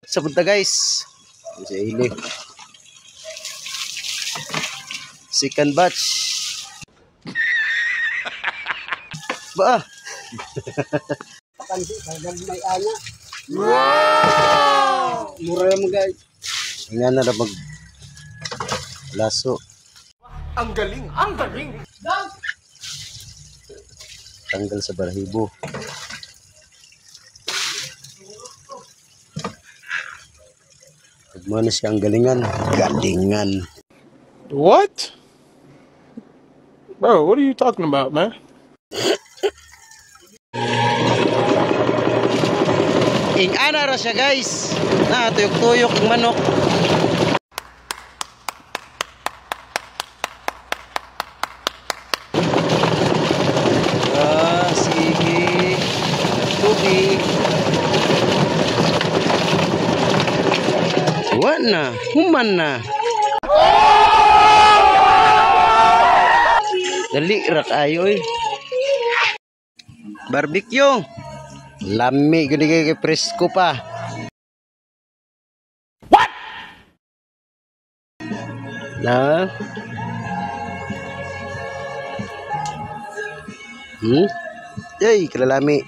Sa punta guys. Sa ili. Second batch. Ba? Pansi kagad may ana. Wow! Mura mo guys. Nga na mag laso. Ang galing! Ang galing! Tanggal sa balahibo. Pagmana siya ang galingan. Galingan. What? Bro, what are you talking about, man? Ing-ana ra siya guys. Na tuyok-tuyok ang manok. Sige. Tubig. Wala na. Human na. Dali ra kayo eh. Barbecue. Lami gini kay presko pa. What? Na? Yay, kalalami.